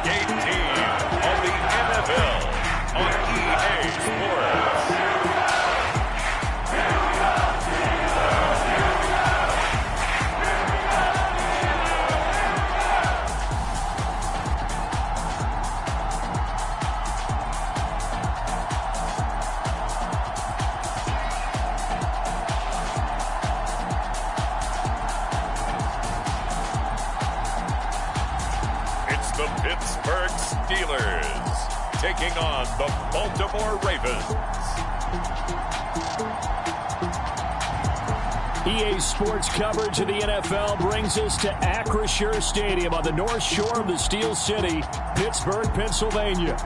Game Team of the NFL on EA Sports. The Pittsburgh Steelers taking on the Baltimore Ravens. EA Sports coverage of the NFL brings us to Acrisure Stadium on the north shore of the Steel City, Pittsburgh, Pennsylvania.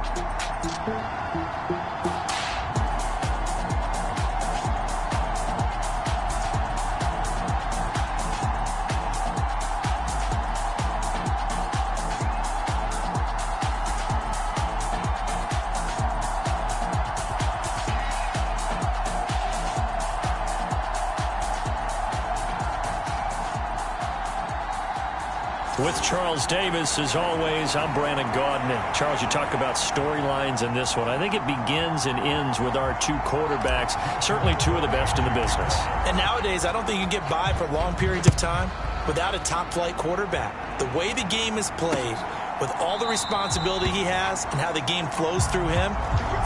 With Charles Davis, as always, I'm Brandon Gaudin. And Charles, you talk about storylines in this one. I think it begins and ends with our two quarterbacks, certainly two of the best in the business. And nowadays, I don't think you can get by for long periods of time without a top-flight quarterback. The way the game is played, with all the responsibility he has and how the game flows through him,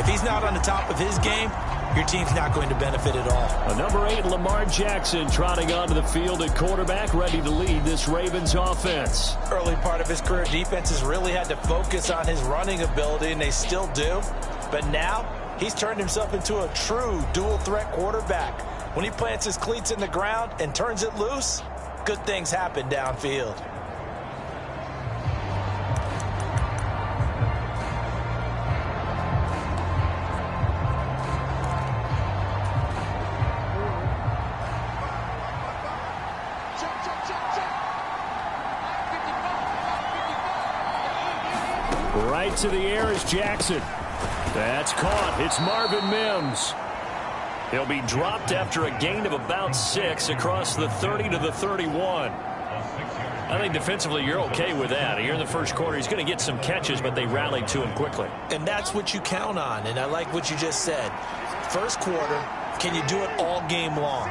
if he's not on the top of his game, your team's not going to benefit at all. Number 8, Lamar Jackson, trotting onto the field at quarterback, ready to lead this Ravens offense. Early part of his career, defenses really had to focus on his running ability, and they still do. But now, he's turned himself into a true dual-threat quarterback. When he plants his cleats in the ground and turns it loose, good things happen downfield. Right to the air is Jackson. That's caught. It's Marvin Mims. He'll be dropped after a gain of about 6 across the 30 to the 31. I think defensively you're okay with that. Here in the first quarter, he's going to get some catches, but they rallied to him quickly. And that's what you count on, and I like what you just said. First quarter, can you do it all game long?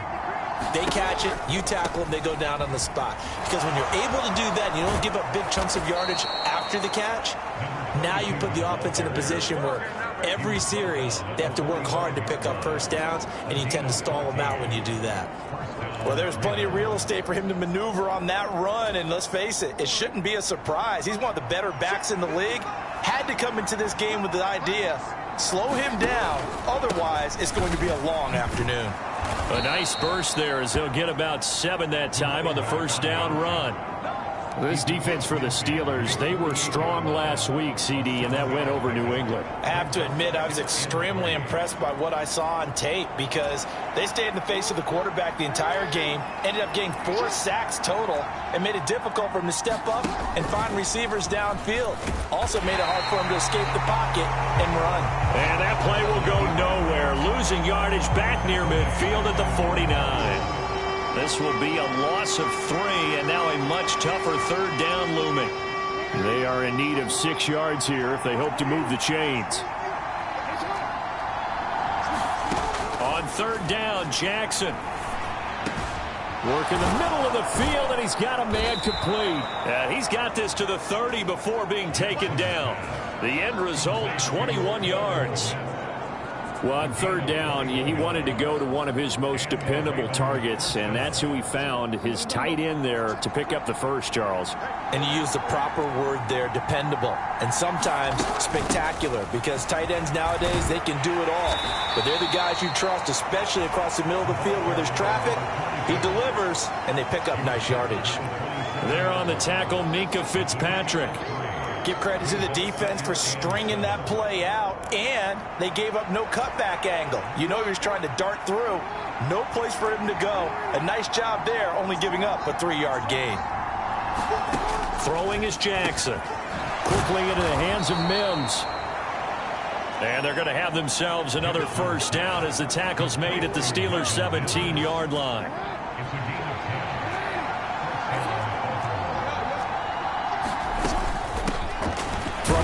They catch it, you tackle them, they go down on the spot. Because when you're able to do that, and you don't give up big chunks of yardage after the catch, now you put the offense in a position where every series they have to work hard to pick up first downs, and you tend to stall them out when you do that. Well, there's plenty of real estate for him to maneuver on that run, and let's face it, it shouldn't be a surprise. He's one of the better backs in the league. Had to come into this game with the idea, slow him down, otherwise it's going to be a long afternoon. A nice burst there as they'll get about 7 that time on the first down run. This defense for the Steelers, they were strong last week, CD, and that went over New England. I have to admit, I was extremely impressed by what I saw on tape because they stayed in the face of the quarterback the entire game, ended up getting 4 sacks total, and made it difficult for him to step up and find receivers downfield. Also made it hard for him to escape the pocket and run. And that play will go nowhere, losing yardage back near midfield at the 49. This will be a loss of 3, and now a much tougher third down looming. They are in need of 6 yards here if they hope to move the chains. On third down, Jackson. Working the middle of the field, and he's got a man complete. And he's got this to the 30 before being taken down. The end result, 21 yards. Well, on third down, he wanted to go to one of his most dependable targets, and that's who he found, his tight end there to pick up the first, Charles. And you use the proper word there, dependable, and sometimes spectacular, because tight ends nowadays, they can do it all. But they're the guys you trust, especially across the middle of the field where there's traffic. He delivers, and they pick up nice yardage. There on the tackle, Minka Fitzpatrick. Give credit to the defense for stringing that play out, and they gave up no cutback angle. You know he was trying to dart through. No place for him to go. A nice job there, only giving up a 3-yard gain. Throwing is Jackson. Quickly into the hands of Mims. And they're going to have themselves another first down as the tackle's made at the Steelers' 17-yard line.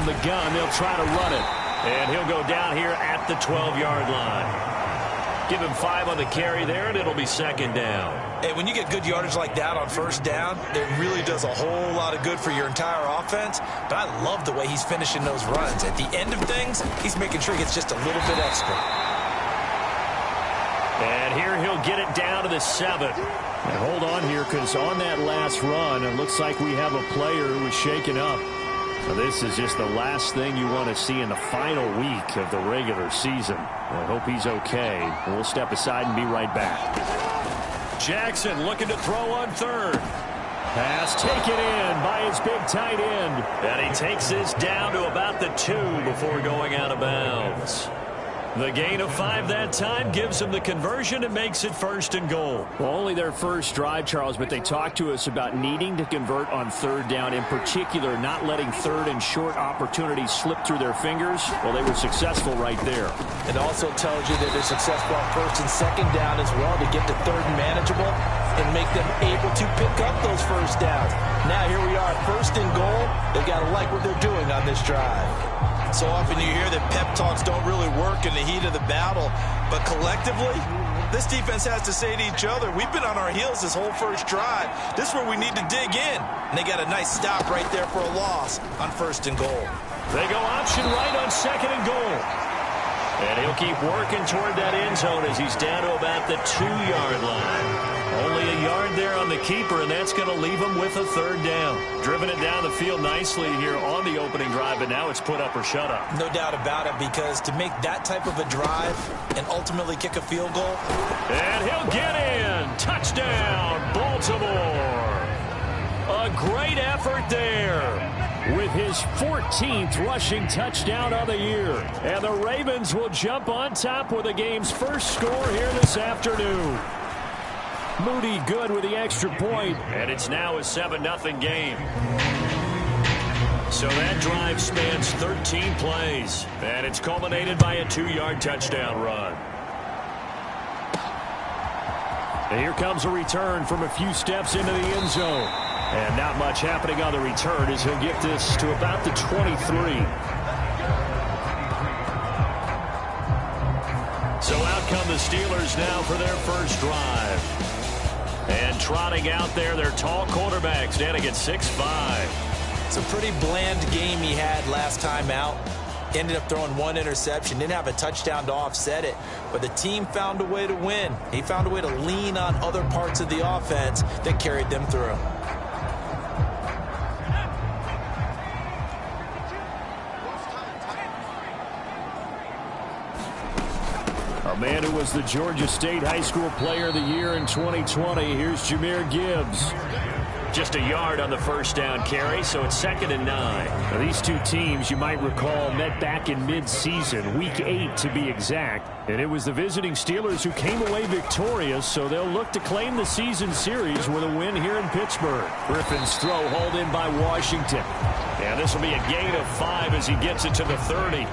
from the gun. They'll try to run it. And he'll go down here at the 12-yard line. Give him 5 on the carry there, and it'll be second down. Hey, when you get good yardage like that on first down, it really does a whole lot of good for your entire offense. But I love the way he's finishing those runs. At the end of things, he's making sure he gets just a little bit extra. And here he'll get it down to the 7. And hold on here, because on that last run, it looks like we have a player who was shaken up. Now, this is just the last thing you want to see in the final week of the regular season. I hope he's okay. We'll step aside and be right back. Jackson looking to throw on third. Pass taken in by his big tight end. And he takes this down to about the 2 before going out of bounds. The gain of 5 that time gives them the conversion and makes it first and goal. Well, only their first drive, Charles, but they talked to us about needing to convert on third down, in particular not letting third and short opportunities slip through their fingers. Well, they were successful right there. It also tells you that they're successful on first and second down as well to get to third and manageable and make them able to pick up those first downs. Now here we are, first and goal. They've got to like what they're doing on this drive. So often you hear that pep talks don't really work in the heat of the battle, but collectively, this defense has to say to each other, we've been on our heels this whole first drive. This is where we need to dig in. And they got a nice stop right there for a loss on first and goal. They go option right on second and goal. And he'll keep working toward that end zone as he's down to about the 2-yard line. Only a yard there on the keeper, and that's going to leave him with a third down. Driven it down the field nicely here on the opening drive, but now it's put up or shut up. No doubt about it, because to make that type of a drive and ultimately kick a field goal. And he'll get in. Touchdown, Baltimore. A great effort there. With his 14th rushing touchdown of the year. And the Ravens will jump on top with the game's first score here this afternoon. Moody good with the extra point. And it's now a 7-0 game. So that drive spans 13 plays. And it's culminated by a 2-yard touchdown run. And here comes a return from a few steps into the end zone. And not much happening on the return as he'll get this to about the 23. So out come the Steelers now for their first drive. And trotting out there, their tall quarterbacks standing at 6'5". It's a pretty bland game he had last time out. Ended up throwing 1 interception. Didn't have a touchdown to offset it. But the team found a way to win. He found a way to lean on other parts of the offense that carried them through. A man who was the Georgia State High School Player of the Year in 2020. Here's Jahmyr Gibbs. Just a yard on the first down carry, so it's 2nd and 9. Now, these two teams, you might recall, met back in mid-season, Week 8 to be exact. And it was the visiting Steelers who came away victorious, so they'll look to claim the season series with a win here in Pittsburgh. Griffin's throw hauled in by Washington. Yeah, this will be a gain of 5 as he gets it to the 30.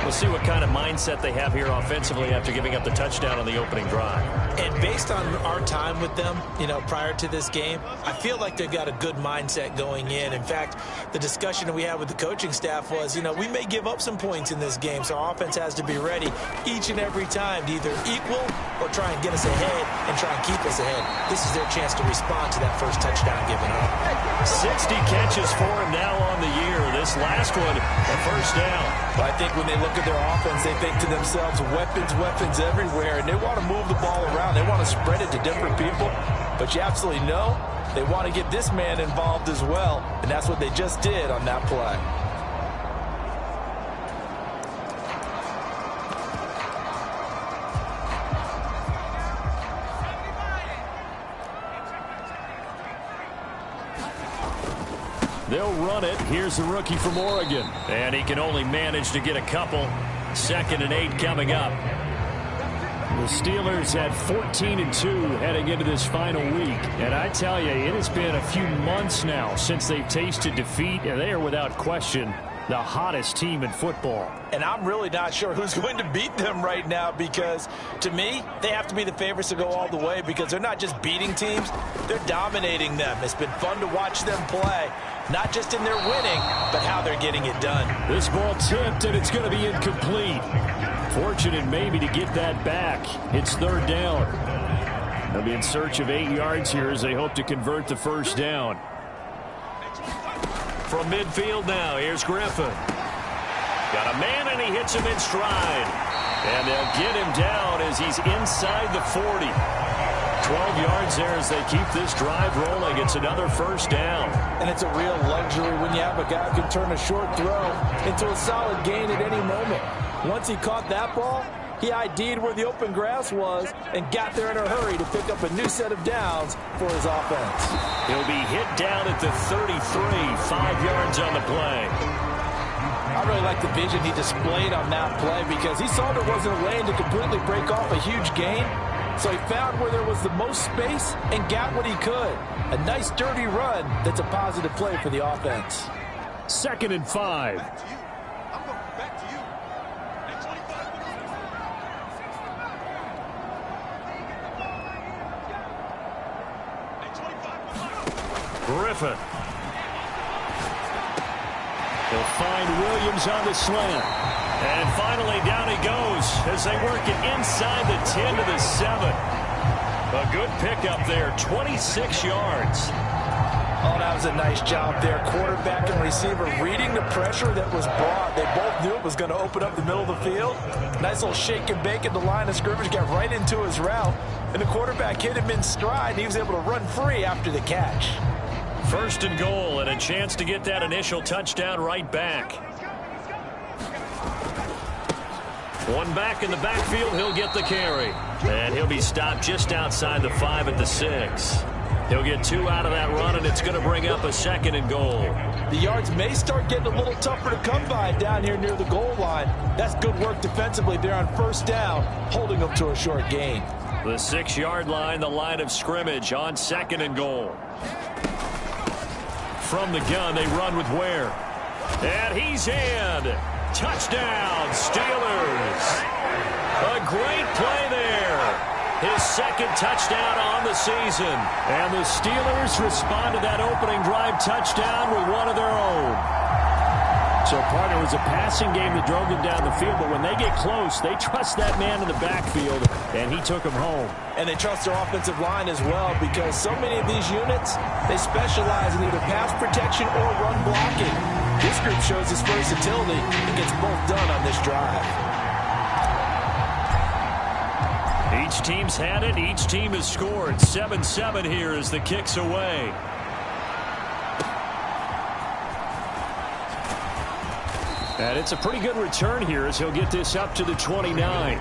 We'll see what kind of mindset they have here offensively after giving up the touchdown on the opening drive. And based on our time with them, prior to this game, I feel like they've got a good mindset going in. In fact, the discussion that we had with the coaching staff was, we may give up some points in this game, so our offense has to be ready each and every time to either equal or try and get us ahead and try and keep us ahead. This is their chance to respond to that first touchdown given up. 60 catches for him now on the year. This last one, a first down. But I think when they look at their offense, they think to themselves, weapons everywhere, and they want to move the ball around. They want to spread it to different people. But you absolutely know they want to get this man involved as well, and that's what they just did on that play. They'll run it. Here's the rookie from Oregon. And he can only manage to get a couple. 2nd and 8 coming up. The Steelers at 14-2 heading into this final week. And I tell you, it has been a few months now since they've tasted defeat, and they are without question the hottest team in football. And I'm really not sure who's going to beat them right now because, to me, they have to be the favorites to go all the way because they're not just beating teams, they're dominating them. It's been fun to watch them play, not just in their winning, but how they're getting it done. This ball tipped, and it's going to be incomplete. Fortunate maybe to get that back. It's third down. They'll be in search of 8 yards here as they hope to convert the first down. From midfield now, here's Griffin. Got a man, and he hits him in stride. And they'll get him down as he's inside the 40. 12 yards there as they keep this drive rolling. It's another first down. And it's a real luxury when you have a guy who can turn a short throw into a solid gain at any moment. Once he caught that ball, he ID'd where the open grass was and got there in a hurry to pick up a new set of downs for his offense. He'll be hit down at the 33, 5 yards on the play. I really like the vision he displayed on that play because he saw there wasn't a lane to completely break off a huge gain. So he found where there was the most space and got what he could. A nice, dirty run that's a positive play for the offense. 2nd and 5. Griffin. They'll find Williams on the slant. And finally down he goes as they work it inside the 10 to the 7. A good pickup there, 26 yards. Oh, that was a nice job there. Quarterback and receiver reading the pressure that was brought. They both knew it was going to open up the middle of the field. Nice little shake and bake at the line of scrimmage, got right into his route. And the quarterback hit him in stride, and he was able to run free after the catch. 1st and goal, and a chance to get that initial touchdown right back. One back in the backfield, he'll get the carry. And he'll be stopped just outside the 5 at the 6. He'll get 2 out of that run, and it's going to bring up a 2nd and goal. The yards may start getting a little tougher to come by down here near the goal line. That's good work defensively there on 1st down, holding them to a short gain. The 6-yard line, the line of scrimmage on 2nd and goal. From the gun, they run with Ware. And he's in. Touchdown, Steelers. A great play there. His 2nd touchdown on the season. And the Steelers respond to that opening drive touchdown with one of their own. So, partner, it was a passing game that drove them down the field, but when they get close, they trust that man in the backfield, and he took them home. And they trust their offensive line as well because so many of these units, they specialize in either pass protection or run blocking. This group shows its versatility and gets both done on this drive. Each team's had it. Each team has scored. 7-7 here as the kick's away. And it's a pretty good return here as he'll get this up to the 29.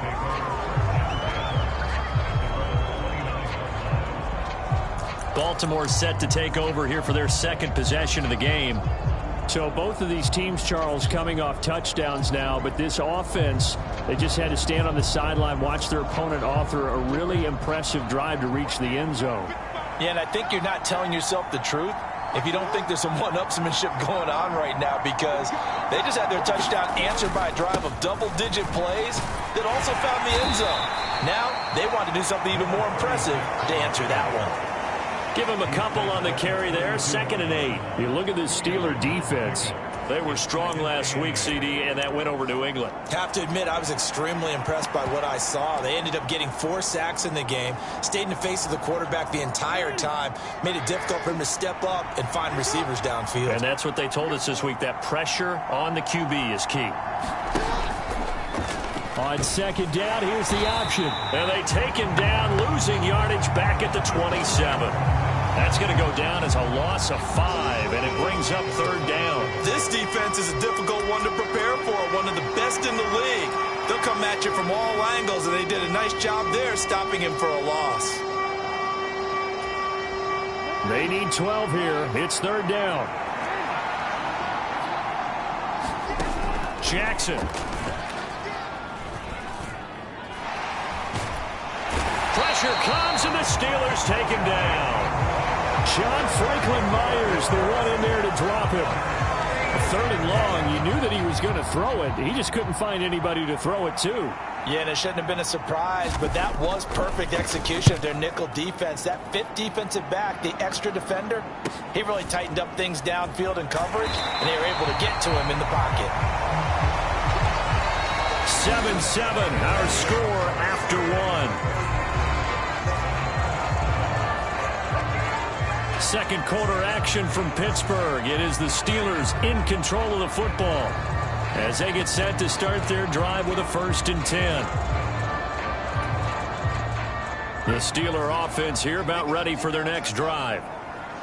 Baltimore set to take over here for their 2nd possession of the game. So both of these teams, Charles, coming off touchdowns now, but this offense, they just had to stand on the sideline, watch their opponent author a really impressive drive to reach the end zone. Yeah, and I think you're not telling yourself the truth if you don't think there's some one-upsmanship going on right now because they just had their touchdown answered by a drive of double-digit plays that also found the end zone. Now they want to do something even more impressive to answer that one. Give him a couple on the carry there. 2nd and 8. You look at this Steeler defense. They were strong last week, CD, and that went over New England. Have to admit, I was extremely impressed by what I saw. They ended up getting 4 sacks in the game, stayed in the face of the quarterback the entire time, made it difficult for him to step up and find receivers downfield. And that's what they told us this week, that pressure on the QB is key. On 2nd down, here's the option. And they take him down, losing yardage back at the 27. That's going to go down as a loss of 5, and it brings up 3rd down. This defense is a difficult one to prepare for, one of the best in the league. They'll come at you from all angles, and they did a nice job there stopping him for a loss. They need 12 here. It's 3rd down. Jackson. Pressure comes, and the Steelers take him down. John Franklin Myers, the one in there to drop him. 3rd and long, you knew that he was going to throw it. He just couldn't find anybody to throw it to. Yeah, and it shouldn't have been a surprise, but that was perfect execution of their nickel defense. That 5th defensive back, the extra defender, he really tightened up things downfield in coverage, and they were able to get to him in the pocket. 7-7, our score after one. Second quarter action from Pittsburgh. It is the Steelers in control of the football as they get set to start their drive with a 1st and 10. The Steeler offense here about ready for their next drive.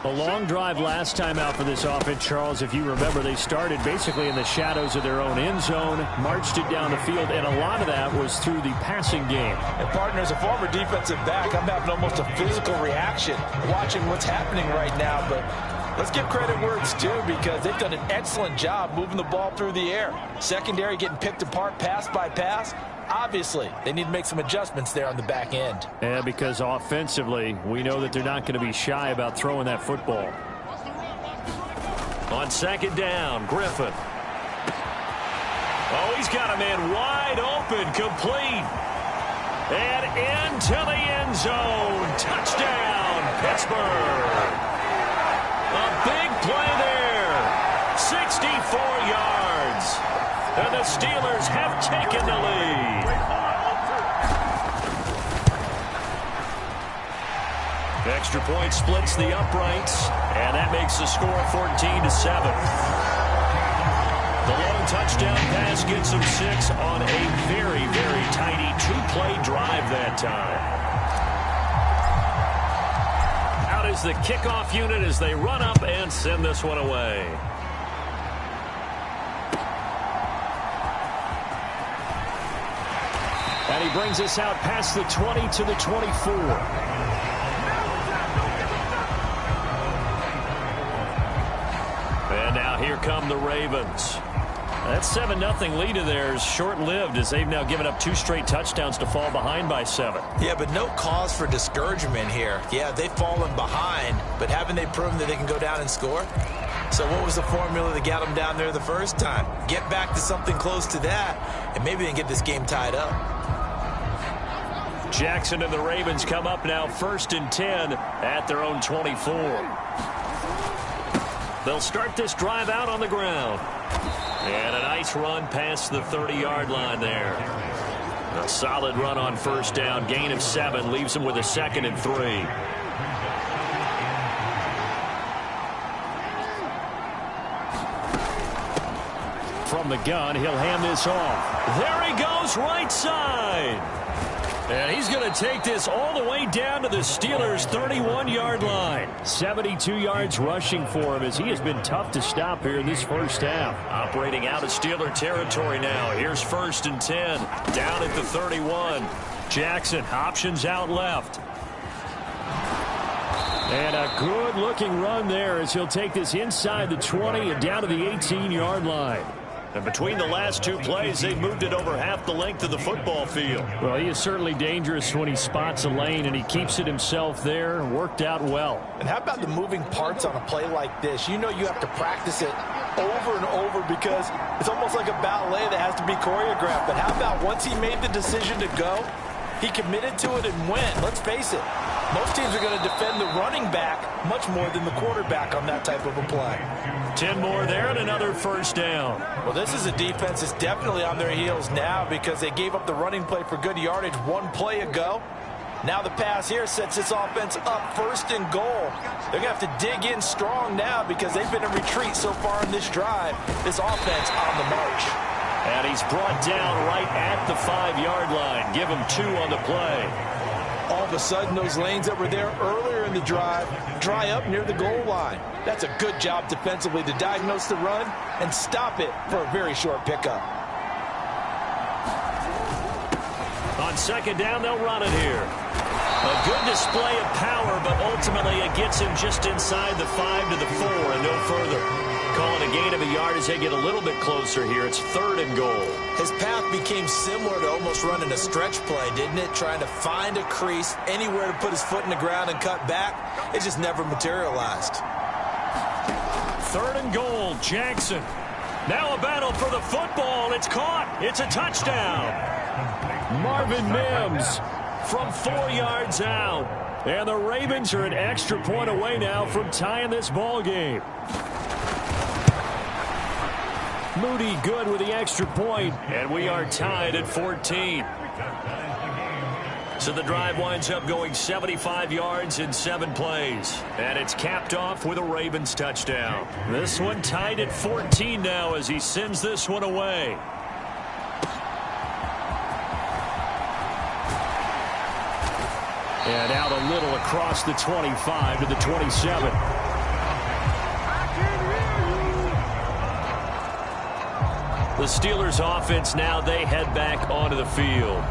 A long drive last time out for this offense, Charles. If you remember, they started basically in the shadows of their own end zone, marched it down the field, and a lot of that was through the passing game. And partner, as a former defensive back, I'm having almost a physical reaction watching what's happening right now. But let's give credit where it's due, because they've done an excellent job moving the ball through the air. Secondary getting picked apart pass by pass. Obviously, they need to make some adjustments there on the back end. Yeah, because offensively, we know that they're not going to be shy about throwing that football. On 2nd down, Griffin. Oh, he's got a man wide open, complete. And into the end zone. Touchdown, Pittsburgh. A big play there. 64 yards. And the Steelers have taken the lead. Extra point splits the uprights, and that makes the score 14-7. The long touchdown pass gets them 6 on a very, very tiny 2-play drive that time. Out is the kickoff unit as they run up and send this one away. And he brings us out past the 20 to the 24. And now here come the Ravens. That 7-0 lead of theirs short-lived, as they've now given up 2 straight touchdowns to fall behind by 7. Yeah, but no cause for discouragement here. Yeah, they've fallen behind, but haven't they proven that they can go down and score? So what was the formula that got them down there the first time? Get back to something close to that, and maybe they can get this game tied up. Jackson and the Ravens come up now 1st and 10 at their own 24. They'll start this drive out on the ground. And a nice run past the 30-yard line there. A solid run on 1st down. Gain of 7 leaves them with a 2nd and 3. From the gun, he'll hand this off. There he goes, right side. And he's going to take this all the way down to the Steelers' 31-yard line. 72 yards rushing for him, as he has been tough to stop here in this first half. Operating out of Steeler territory now. Here's 1st and 10. Down at the 31. Jackson options out left. And a good-looking run there as he'll take this inside the 20 and down to the 18-yard line. And between the last 2 plays, they've moved it over half the length of the football field. Well, he is certainly dangerous when he spots a lane, and he keeps it himself there. Worked out well. And how about the moving parts on a play like this? You know you have to practice it over and over, because it's almost like a ballet that has to be choreographed. But how about once he made the decision to go, he committed to it and went. Let's face it, most teams are going to defend the running back much more than the quarterback on that type of a play. 10 more there and another 1st down. Well, this is a defense that's definitely on their heels now, because they gave up the running play for good yardage 1 play ago. Now the pass here sets this offense up 1st and goal. They're going to have to dig in strong now, because they've been in retreat so far in this drive. This offense on the march. And he's brought down right at the 5-yard line. Give him 2 on the play. All of a sudden, those lanes that were there earlier in the drive dry up near the goal line. That's a good job defensively to diagnose the run and stop it for a very short pickup. On 2nd down, they'll run it here. A good display of power, but ultimately it gets him just inside the 5 to the 4 and no further. Calling a gain of a yard as they get a little bit closer here. It's 3rd and goal. His path became similar to almost running a stretch play, didn't it? Trying to find a crease, anywhere to put his foot in the ground and cut back. It just never materialized. 3rd and goal, Jackson. Now a battle for the football. It's caught. It's a touchdown. Marvin Mims From 4 yards out. And the Ravens are an extra point away now from tying this ball game. Moody good with the extra point. And we are tied at 14. So the drive winds up going 75 yards in 7 plays. And it's capped off with a Ravens touchdown. This one tied at 14 now as he sends this one away. And out a little across the 25 to the 27. The Steelers offense now, they head back onto the field.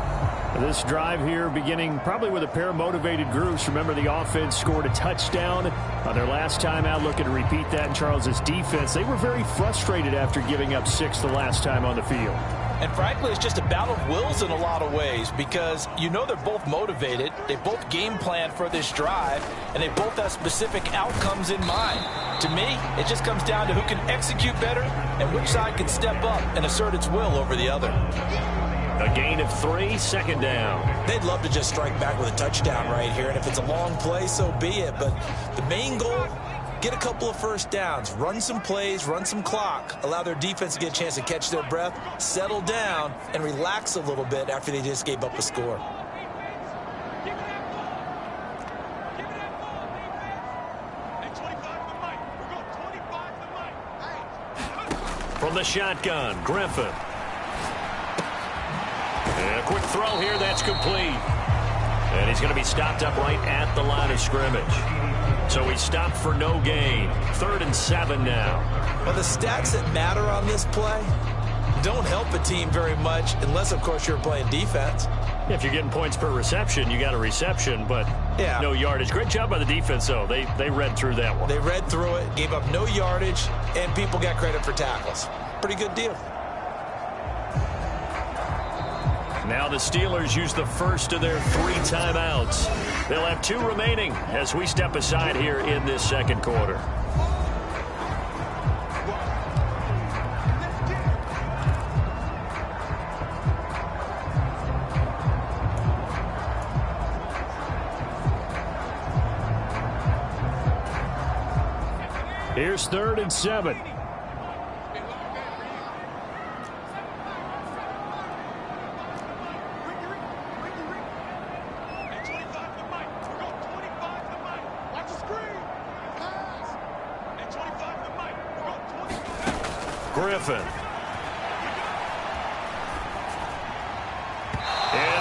This drive here beginning probably with a pair of motivated groups. Remember, the offense scored a touchdown on their last time out. Looking to repeat that in Charles's defense. They were very frustrated after giving up 6 the last time on the field. And frankly, it's just a battle of wills in a lot of ways because you know they're both motivated. They both game plan for this drive, and they both have specific outcomes in mind. To me, it just comes down to who can execute better and which side can step up and assert its will over the other. A gain of 3, second down. They'd love to just strike back with a touchdown right here, and if it's a long play, so be it. But the main goal, get a couple of first downs, run some plays, run some clock, allow their defense to get a chance to catch their breath, settle down, and relax a little bit after they just gave up a score. From the shotgun, Griffin. And a quick throw here, that's complete. And he's going to be stopped up right at the line of scrimmage. So he stopped for no gain. 3rd and 7 now. Well, the stats that matter on this play don't help a team very much unless, of course, you're playing defense. If you're getting points per reception, you got a reception, but no yardage. Great job by the defense, though. They read through that one. They read through it, gave up no yardage, and people got credit for tackles. Pretty good deal. Now the Steelers use the first of their 3 timeouts. They'll have 2 remaining as we step aside here in this second quarter. Here's 3rd and 7. Griffin. And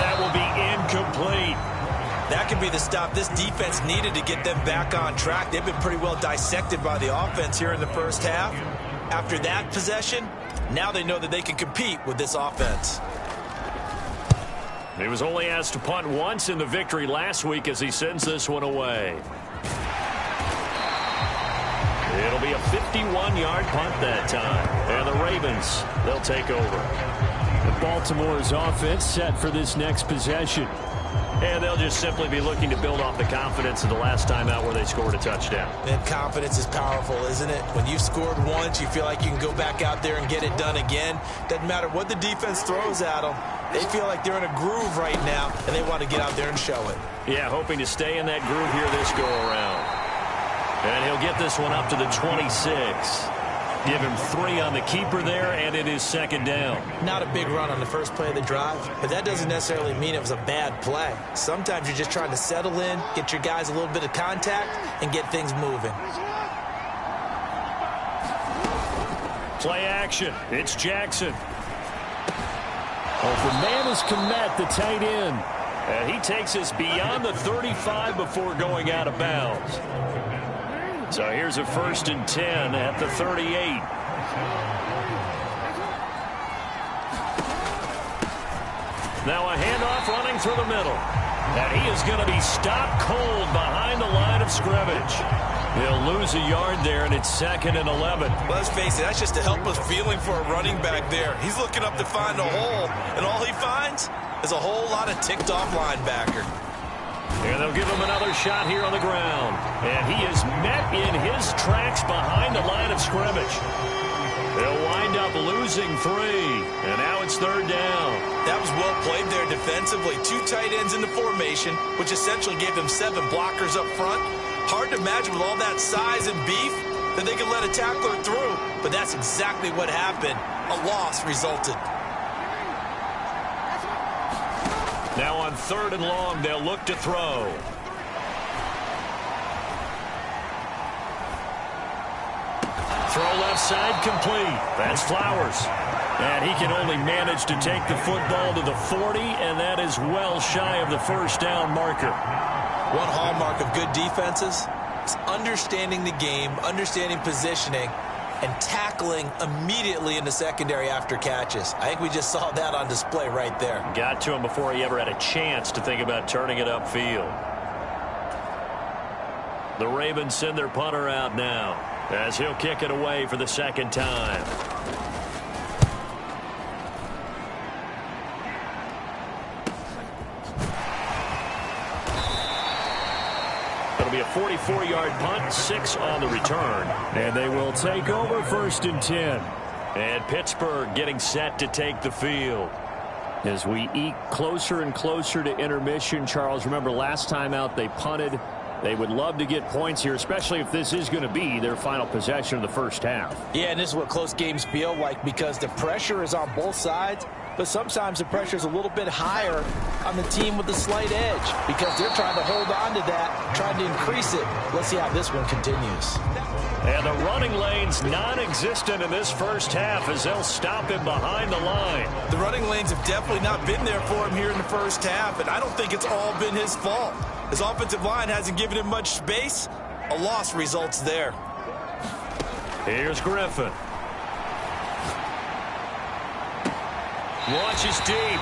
that will be incomplete. That could be the stop this defense needed to get them back on track. They've been pretty well dissected by the offense here in the first half. After that possession, now they know that they can compete with this offense. He was only asked to punt once in the victory last week as he sends this one away. It'll be a 51-yard punt that time. And the Ravens, they'll take over. The Baltimore's offense set for this next possession. And they'll just simply be looking to build off the confidence of the last time out where they scored a touchdown. And confidence is powerful, isn't it? When you've scored once, you feel like you can go back out there and get it done again. Doesn't matter what the defense throws at them. They feel like they're in a groove right now, and they want to get out there and show it. Yeah, hoping to stay in that groove here this go-around. And he'll get this one up to the 26. Give him 3 on the keeper there, and it is second down. Not a big run on the first play of the drive, but that doesn't necessarily mean it was a bad play. Sometimes you're just trying to settle in, get your guys a little bit of contact, and get things moving. Play action. It's Jackson. Oh, for Manis Kmet, the tight end. And he takes us beyond the 35 before going out of bounds. So here's a 1st and 10 at the 38. Now a handoff running through the middle. And he is going to be stopped cold behind the line of scrimmage. He'll lose a yard there, and it's 2nd and 11. Let's face it, that's just a helpless feeling for a running back there. He's looking up to find a hole, and all he finds is a whole lot of ticked-off linebacker. And they'll give him another shot here on the ground. And he is met in his tracks behind the line of scrimmage. They'll wind up up losing 3. And now it's 3rd down. That was well played there defensively. 2 tight ends in the formation, which essentially gave them 7 blockers up front. Hard to imagine with all that size and beef that they could let a tackler through. But that's exactly what happened. A loss resulted. Now on 3rd and long, they'll look to throw. Throw left side complete. That's Flowers. And he can only manage to take the football to the 40, and that is well shy of the 1st down marker. One hallmark of good defenses is understanding the game, understanding positioning, and tackling immediately in the secondary after catches. I think we just saw that on display right there. Got to him before he ever had a chance to think about turning it upfield. The Ravens send their punter out now, as he'll kick it away for the 2nd time. It'll be a 44-yard punt, 6 on the return. And they will take over 1st and 10. And Pittsburgh getting set to take the field. As we eke closer and closer to intermission, Charles, remember last time out they punted. They would love to get points here, especially if this is going to be their final possession of the 1st half. Yeah, and this is what close games feel like because the pressure is on both sides, but sometimes the pressure is a little bit higher on the team with the slight edge because they're trying to hold on to that, trying to increase it. Let's see how this one continues. And the running lane's non-existent in this 1st half as they'll stop him behind the line. The running lanes have definitely not been there for him here in the 1st half, and I don't think it's all been his fault. His offensive line hasn't given him much space. A loss results there. Here's Griffin. Launches deep.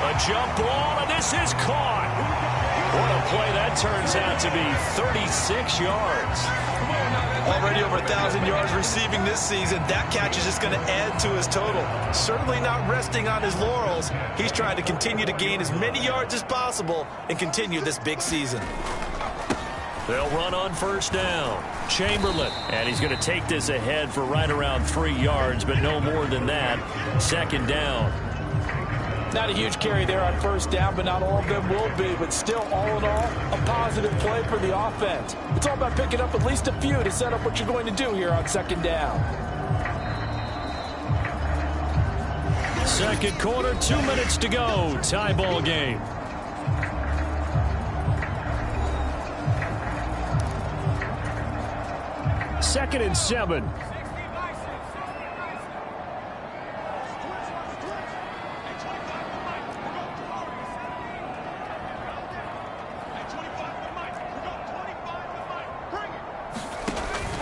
A jump ball, and this is caught. What a play that turns out to be. 36 yards. Already over 1,000 yards receiving this season. That catch is just going to add to his total. Certainly not resting on his laurels. He's trying to continue to gain as many yards as possible and continue this big season. They'll run on 1st down. Chamberlain. And he's going to take this ahead for right around 3 yards, but no more than that. 2nd down. Not a huge carry there on 1st down, but not all of them will be. But still, all in all, a positive play for the offense. It's all about picking up at least a few to set up what you're going to do here on 2nd down. 2nd quarter, 2 minutes to go. Tie ball game. Second and 7.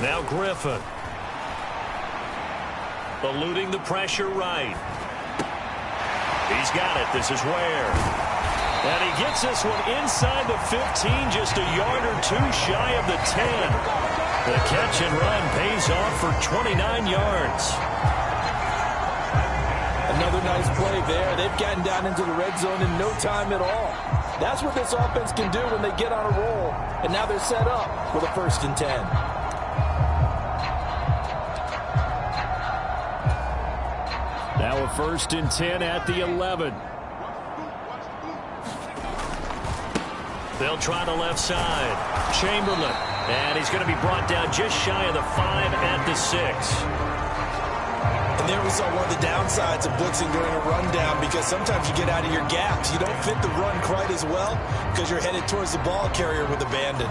Now Griffin. Eluding the pressure right. He's got it. This is Ware. And he gets this one inside the 15, just a yard or 2 shy of the 10. The catch and run pays off for 29 yards. Another nice play there. They've gotten down into the red zone in no time at all. That's what this offense can do when they get on a roll. And now they're set up with a 1st and 10. Now a 1st and 10 at the 11. They'll try the left side. Chamberlain. And he's going to be brought down just shy of the 5 at the 6. And there we saw one of the downsides of blitzing during a rundown because sometimes you get out of your gaps. You don't fit the run quite as well because you're headed towards the ball carrier with abandon.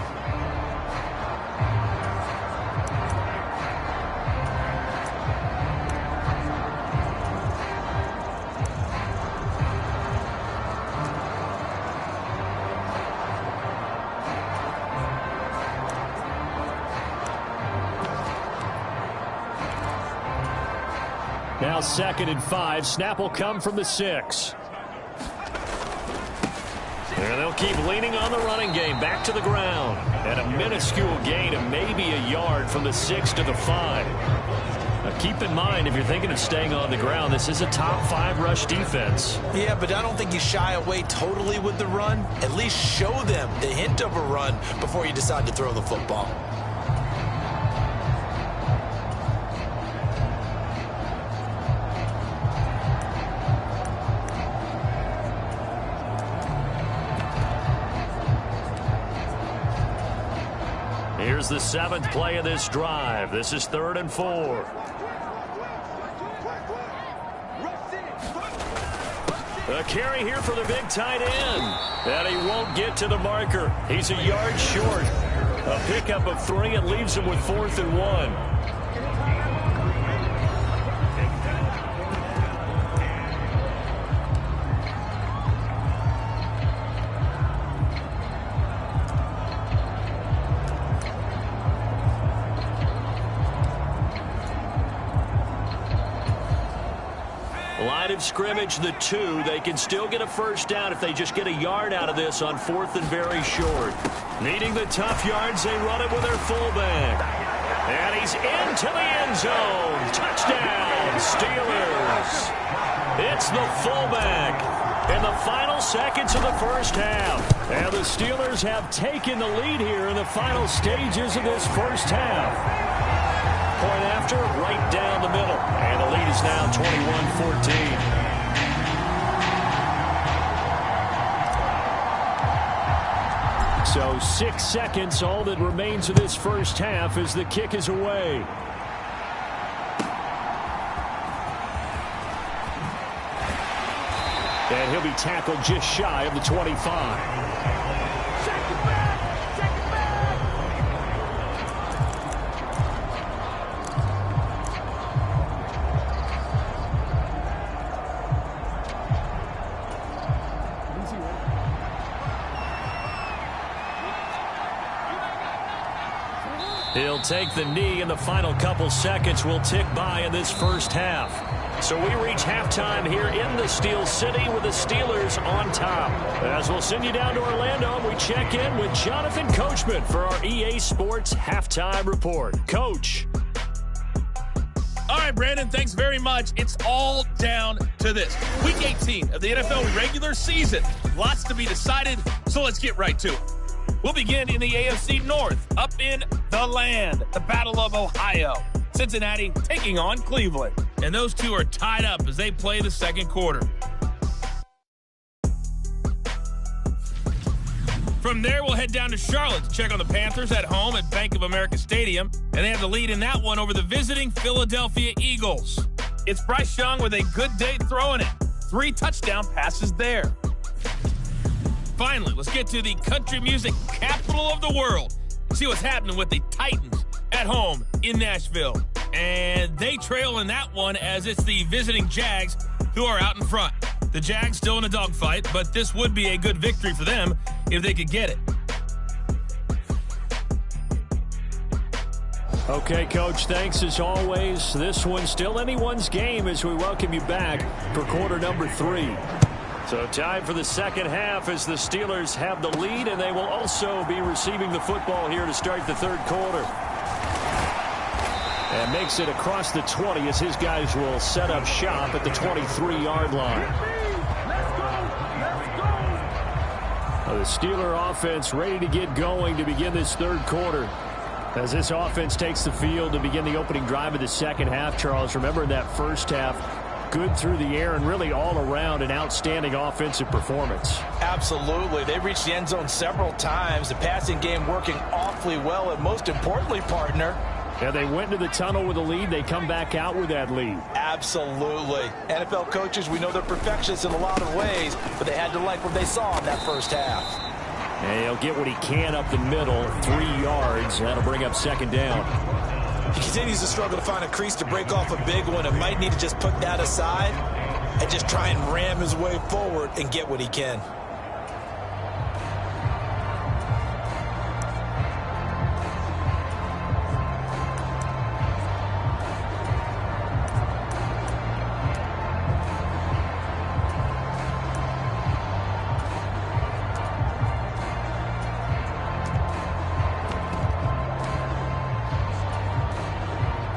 Now 2nd and 5. Snap will come from the 6. And they'll keep leaning on the running game back to the ground. And a minuscule gain of maybe a yard from the 6 to the 5. Now keep in mind, if you're thinking of staying on the ground, this is a top 5 rush defense. Yeah, but I don't think you shy away totally with the run. At least show them the hint of a run before you decide to throw the football. Here's the 7th play of this drive. This is 3rd and 4. A carry here for the big tight end. And he won't get to the marker. He's a yard short. A pickup of 3. It leaves him with 4th and 1. Line of scrimmage, the 2. They can still get a first down if they just get a yard out of this on 4th and very short. Needing the tough yards, they run it with their fullback. And he's into the end zone. Touchdown, Steelers. It's the fullback in the final seconds of the first half. And the Steelers have taken the lead here in the final stages of this first half. Point after, right down the middle. And the lead is now 21-14. So 6 seconds, all that remains of this first half as the kick is away. And he'll be tackled just shy of the 25. He'll take the knee, and the final couple seconds will tick by in this first half. So we reach halftime here in the Steel City with the Steelers on top. As we'll send you down to Orlando, we check in with Jonathan Coachman for our EA Sports Halftime Report. Coach. All right, Brandon, thanks very much. It's all down to this. Week 18 of the NFL regular season. Lots to be decided, so let's get right to it. We'll begin in the AFC North, up in the land, the Battle of Ohio. Cincinnati taking on Cleveland. And those two are tied up as they play the second quarter. From there, we'll head down to Charlotte to check on the Panthers at home at Bank of America Stadium. And they have the lead in that one over the visiting Philadelphia Eagles. It's Bryce Young with a good day throwing it. 3 touchdown passes there. Finally, let's get to the country music capital of the world. See what's happening with the Titans at home in Nashville. And they trail in that one as it's the visiting Jags who are out in front. The Jags still in a dogfight, but this would be a good victory for them if they could get it. Okay, Coach, thanks as always. This one's still anyone's game as we welcome you back for quarter number 3. So time for the second half as the Steelers have the lead, and they will also be receiving the football here to start the third quarter. And makes it across the 20 as his guys will set up shop at the 23-yard line. The Steeler offense ready to get going to begin this third quarter. As this offense takes the field to begin the opening drive of the second half, Charles, remember in that first half, good through the air and really all around an outstanding offensive performance. Absolutely. They reached the end zone several times. The passing game working awfully well, and most importantly, partner, yeah, they went into the tunnel with a lead. They come back out with that lead. Absolutely. NFL coaches, we know they're perfectionists in a lot of ways, but they had to like what they saw in that first half. And he'll get what he can up the middle, 3 yards. That'll bring up second down. He continues to struggle to find a crease to break off a big one and might need to just put that aside and just try and ram his way forward and get what he can.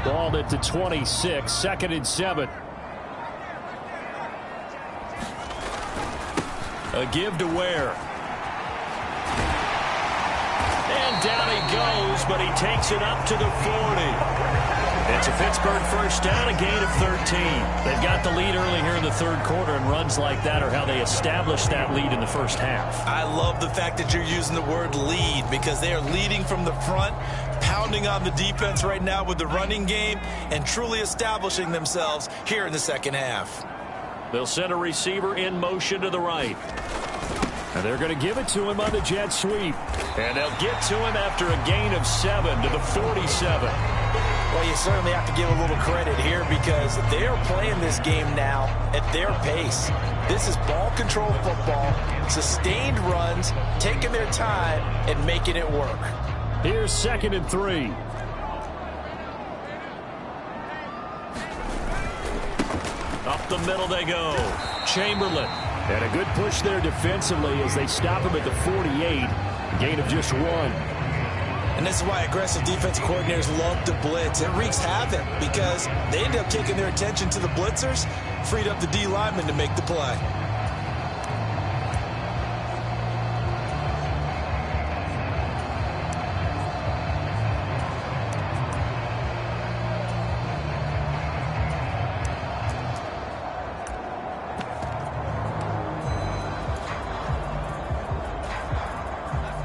Ball at the 26, 2nd and 7. A give to Ware. And down he goes, but he takes it up to the 40. It's a Pittsburgh first down, a gain of 13. They've got the lead early here in the third quarter, and runs like that are how they established that lead in the first half. I love the fact that you're using the word lead because they are leading from the front, pounding on the defense right now with the running game, and truly establishing themselves here in the second half. They'll send a receiver in motion to the right. And they're going to give it to him on the jet sweep. And they'll get to him after a gain of 7 to the 47. Well, you certainly have to give a little credit here because they are playing this game now at their pace. This is ball control football, sustained runs, taking their time and making it work. Here's 2nd and 3. Up the middle they go. Chamberlain. And a good push there defensively as they stop him at the 48. A gain of just 1. And this is why aggressive defensive coordinators love to blitz. It wreaks havoc because they end up taking their attention to the blitzers, freed up the D lineman to make the play.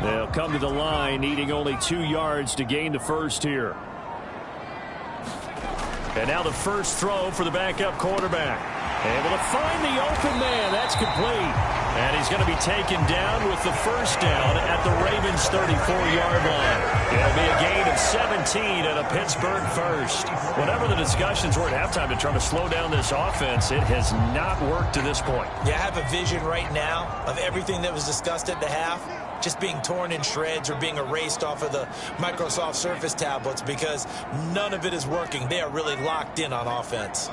They'll come to the line, needing only 2 yards to gain the first here. And now the first throw for the backup quarterback. Able to find the open man. That's complete. And he's going to be taken down with the first down at the Ravens' 34-yard line. It'll be a gain of 17 and a Pittsburgh first. Whatever the discussions were at halftime to try to slow down this offense, it has not worked to this point. Yeah, I have a vision right now of everything that was discussed at the half just being torn in shreds or being erased off of the Microsoft Surface tablets because none of it is working. They are really locked in on offense.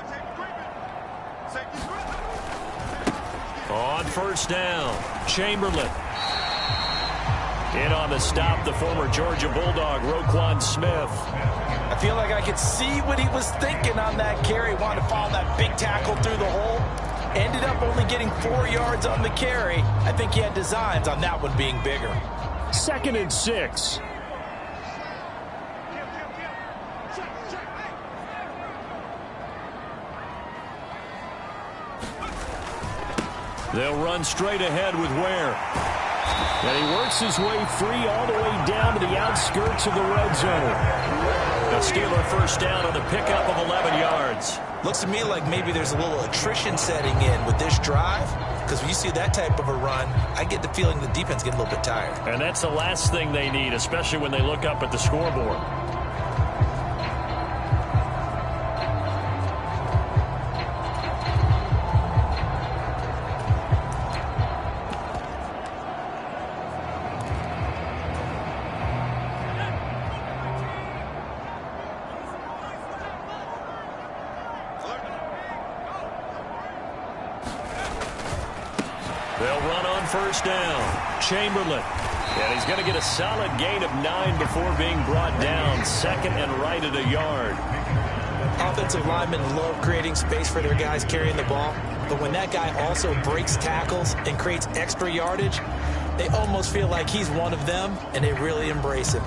On first down, Chamberlain. In on the stop, the former Georgia Bulldog, Roquan Smith. I feel like I could see what he was thinking on that carry. Wanted to follow that big tackle through the hole. Ended up only getting 4 yards on the carry. I think he had designs on that one being bigger. 2nd and 6. They'll run straight ahead with Ware. And he works his way free all the way down to the outskirts of the red zone. A Steeler first down on the pickup of 11 yards. Looks to me like maybe there's a little attrition setting in with this drive. Because when you see that type of a run, I get the feeling the defense get a little bit tired. And that's the last thing they need, especially when they look up at the scoreboard. They'll run on first down. Chamberlain. And he's going to get a solid gain of 9 before being brought down. 2nd and right at a yard. Offensive linemen love creating space for their guys carrying the ball. But when that guy also breaks tackles and creates extra yardage, they almost feel like he's one of them, and they really embrace it.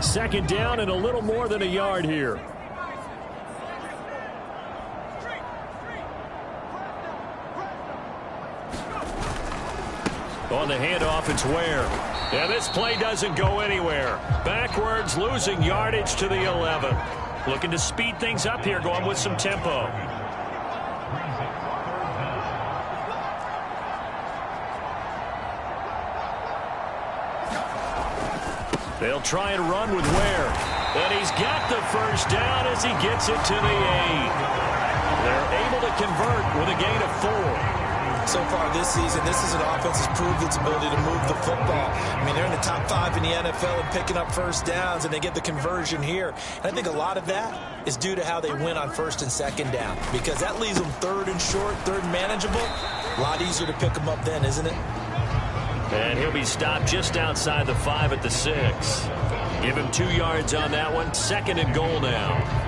Second down and a little more than a yard here. On the handoff, it's Ware. And this play doesn't go anywhere. Backwards, losing yardage to the 11. Looking to speed things up here, going with some tempo. They'll try and run with Ware. And he's got the first down as he gets it to the 8. They're able to convert with a gain of 4. So far this season, this is an offense that's proved its ability to move the football. I mean, they're in the top 5 in the NFL and picking up first downs, and they get the conversion here. And I think a lot of that is due to how they win on 1st and 2nd down, because that leaves them 3rd and short, 3rd and manageable. A lot easier to pick them up then, isn't it? And he'll be stopped just outside the 5 at the 6. Give him 2 yards on that one. 2nd and goal now.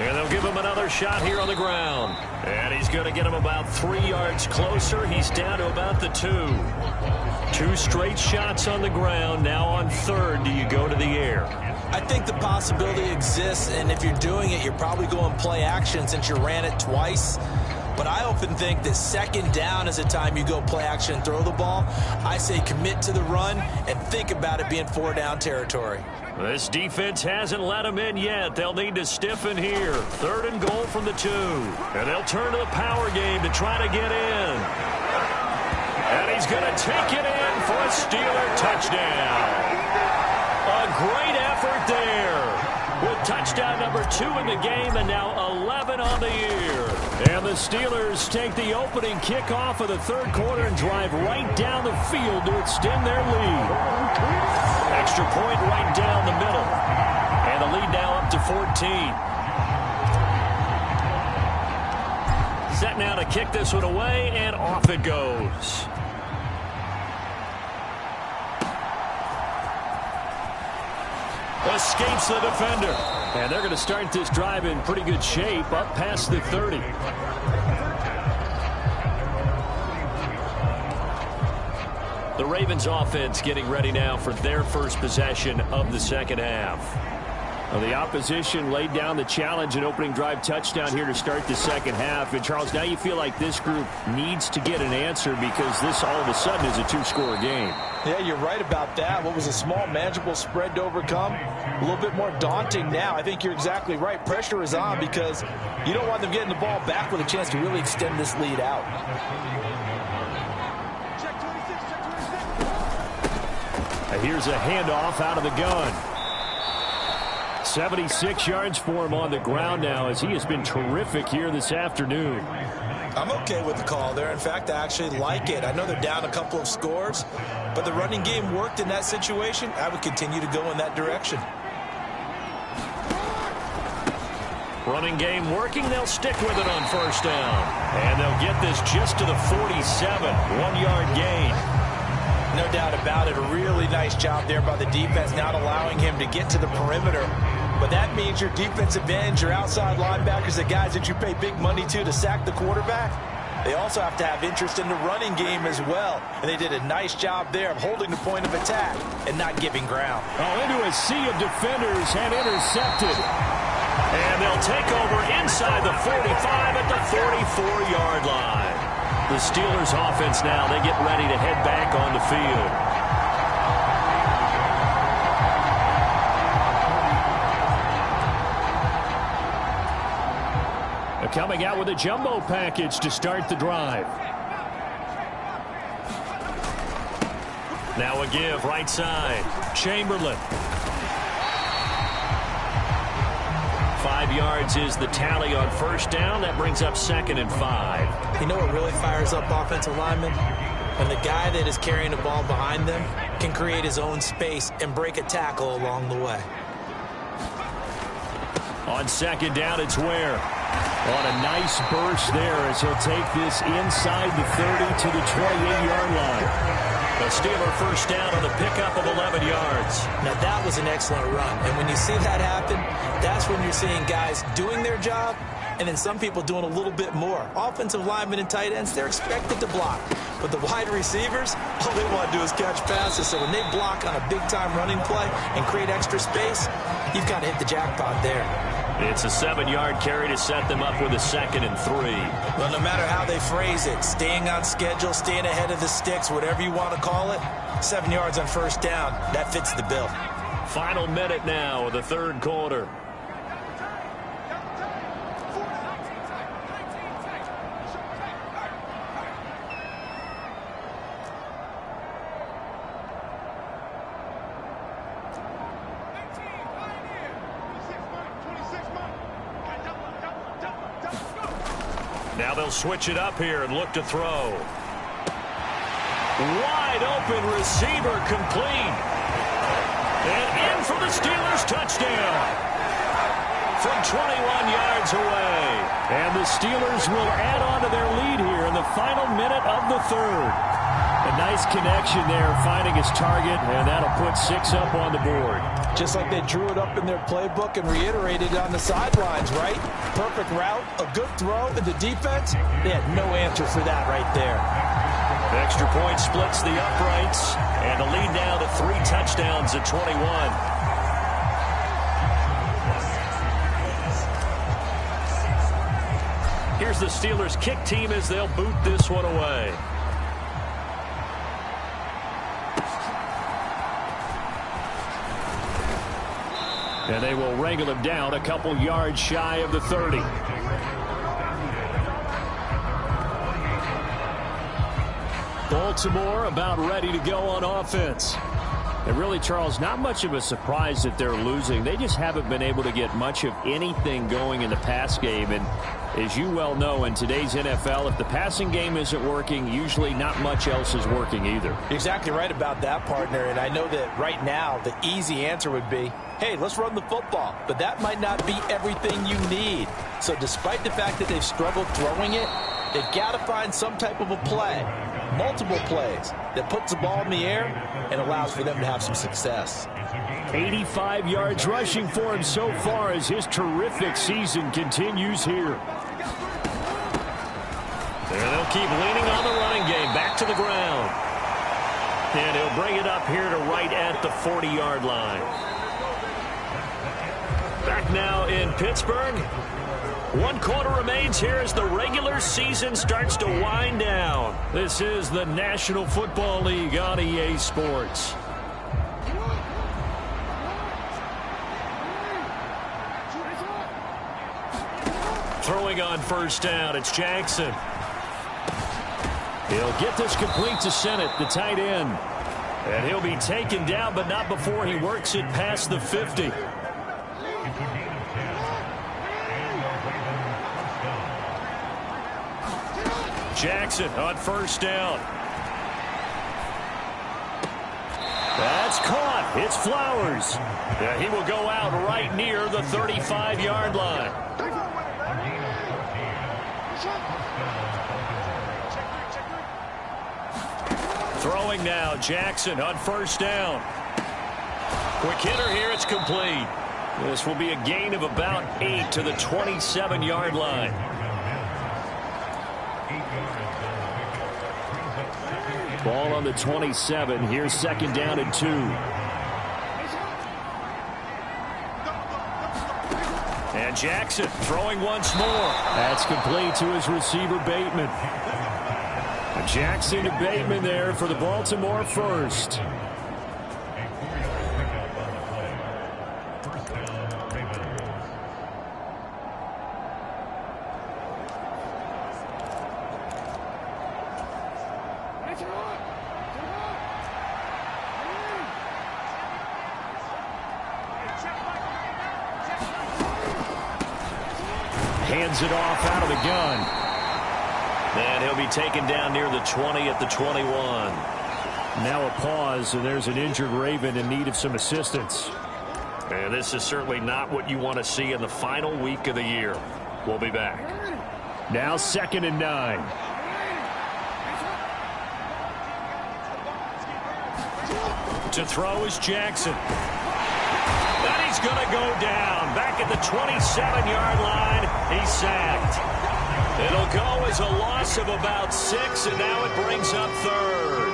And they'll give him another shot here on the ground. And he's going to get him about 3 yards closer. He's down to about the 2. 2 straight shots on the ground. Now on 3rd, do you go to the air? I think the possibility exists, and if you're doing it, you're probably going play action since you ran it twice. But I often think that 2nd down is the time you go play action and throw the ball. I say commit to the run and think about it being 4 down territory. This defense hasn't let them in yet. They'll need to stiffen here. 3rd and goal from the 2. And they'll turn to the power game to try to get in. And he's going to take it in for a Steeler touchdown. A great effort there. With touchdown number 2 in the game and now 11 on the year. And the Steelers take the opening kickoff of the 3rd quarter and drive right down the field to extend their lead. Extra point right down the middle. And the lead now up to 14. Set now to kick this one away, and off it goes. Escapes the defender. And they're going to start this drive in pretty good shape up past the 30. The Ravens offense getting ready now for their first possession of the 2nd half. Well, the opposition laid down the challenge and opening drive touchdown here to start the 2nd half. And, Charles, now you feel like this group needs to get an answer because this all of a sudden is a 2-score game. Yeah, you're right about that. What was a small, manageable spread to overcome, a little bit more daunting now. I think you're exactly right. Pressure is on because you don't want them getting the ball back with a chance to really extend this lead out. Here's a handoff out of the gun. 76 yards for him on the ground now as he has been terrific here this afternoon. I'm okay with the call there. In fact, I actually like it. I know they're down a couple of scores, but the running game worked in that situation. I would continue to go in that direction. Running game working. They'll stick with it on 1st down. And they'll get this just to the 47. 1-yard gain. No doubt about it. A really nice job there by the defense, not allowing him to get to the perimeter. But that means your defensive ends, your outside linebackers, the guys that you pay big money to sack the quarterback, they also have to have interest in the running game as well. And they did a nice job there of holding the point of attack and not giving ground. Oh, into a sea of defenders and intercepted. And they'll take over inside the 45 at the 44-yard line. The Steelers offense now, they get ready to head back on the field. Coming out with a jumbo package to start the drive. Now a give right side. Chamberlain. 5 yards is the tally on 1st down. That brings up 2nd and 5. You know what really fires up offensive linemen? When the guy that is carrying the ball behind them can create his own space and break a tackle along the way. On 2nd down, it's Ware. On a nice burst there as he'll take this inside the 30 to the 28-yard line. A Steeler 1st down on the pickup of 11 yards. Now that was an excellent run. And when you see that happen, that's when you're seeing guys doing their job and then some people doing a little bit more. Offensive linemen and tight ends, they're expected to block. But the wide receivers, all they want to do is catch passes. So when they block on a big-time running play and create extra space, you've got to hit the jackpot there. It's a 7-yard carry to set them up with a 2nd and 3. Well, no matter how they phrase it, staying on schedule, staying ahead of the sticks, whatever you want to call it, 7 yards on 1st down, that fits the bill. Final minute now of the 3rd quarter. Now they'll switch it up here and look to throw. Wide open receiver complete. And in for the Steelers touchdown. From 21 yards away. And the Steelers will add on to their lead here in the final minute of the 3rd. A nice connection there, finding his target, and that'll put 6 up on the board. Just like they drew it up in their playbook and reiterated on the sidelines, right? Perfect route, a good throw, and the defense, they had no answer for that right there. Extra point splits the uprights, and the lead now to 3 touchdowns at 21. Here's the Steelers' kick team as they'll boot this one away. And they will wrangle him down a couple yards shy of the 30. Baltimore about ready to go on offense. And really, Charles, not much of a surprise that they're losing. They just haven't been able to get much of anything going in the pass game. And as you well know, in today's NFL, if the passing game isn't working, usually not much else is working either. You're exactly right about that, partner. And I know that right now the easy answer would be, hey, let's run the football. But that might not be everything you need. So despite the fact that they've struggled throwing it, they've got to find some type of a play, multiple plays, that puts the ball in the air and allows for them to have some success. 85 yards rushing for him so far as his terrific season continues here. And they'll keep leaning on the running game. Back to the ground. And he'll bring it up here to right at the 40-yard line. Back now in Pittsburgh. 1 quarter remains here as the regular season starts to wind down. This is the National Football League on EA Sports. Throwing on first down, it's Jackson. He'll get this complete to Sennett, the tight end. And he'll be taken down, but not before he works it past the 50. Jackson on first down. That's caught. It's Flowers. Yeah, he will go out right near the 35-yard line. Throwing now, Jackson on first down. Quick hitter here, it's complete. This will be a gain of about 8 to the 27-yard line. Ball on the 27. Here's second down and 2. And Jackson throwing once more. That's complete to his receiver, Bateman. Jackson to Bateman there for the Baltimore first. Hands it off out of the gun. And he'll be taken down near the 20 at the 21. Now a pause, and there's an injured Raven in need of some assistance. And this is certainly not what you want to see in the final week of the year. We'll be back. Now 2nd and 9. To throw is Jackson. And he's going to go down. Back at the 27-yard line, he's sacked. It'll go as a loss of about 6, and now it brings up 3rd.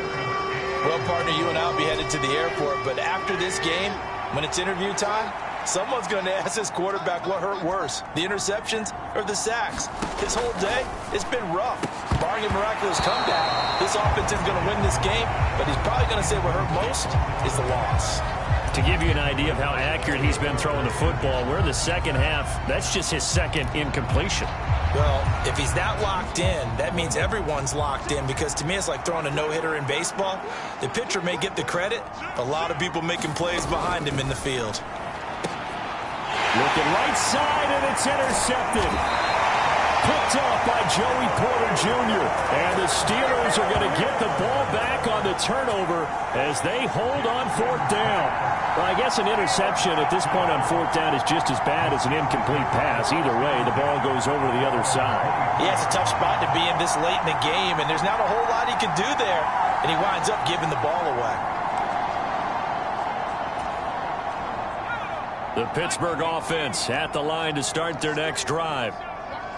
Well, partner, you and I will be headed to the airport, but after this game, when it's interview time, someone's going to ask this quarterback what hurt worse, the interceptions or the sacks. His whole day, it's been rough. Barring a miraculous comeback, this offense is going to win this game, but he's probably going to say what hurt most is the loss. To give you an idea of how accurate he's been throwing the football, we're in the second half. That's just his second incompletion. Well, if he's that locked in, that means everyone's locked in, because to me it's like throwing a no-hitter in baseball. The pitcher may get the credit, a lot of people making plays behind him in the field. Looking right side, and it's intercepted. Picked off by Joey Porter Jr. And the Steelers are going to get the ball back on the turnover as they hold on fourth down. Well, I guess an interception at this point on fourth down is just as bad as an incomplete pass. Either way, the ball goes over to the other side. Yeah, it's a tough spot to be in this late in the game, and there's not a whole lot he can do there. And he winds up giving the ball away. The Pittsburgh offense at the line to start their next drive.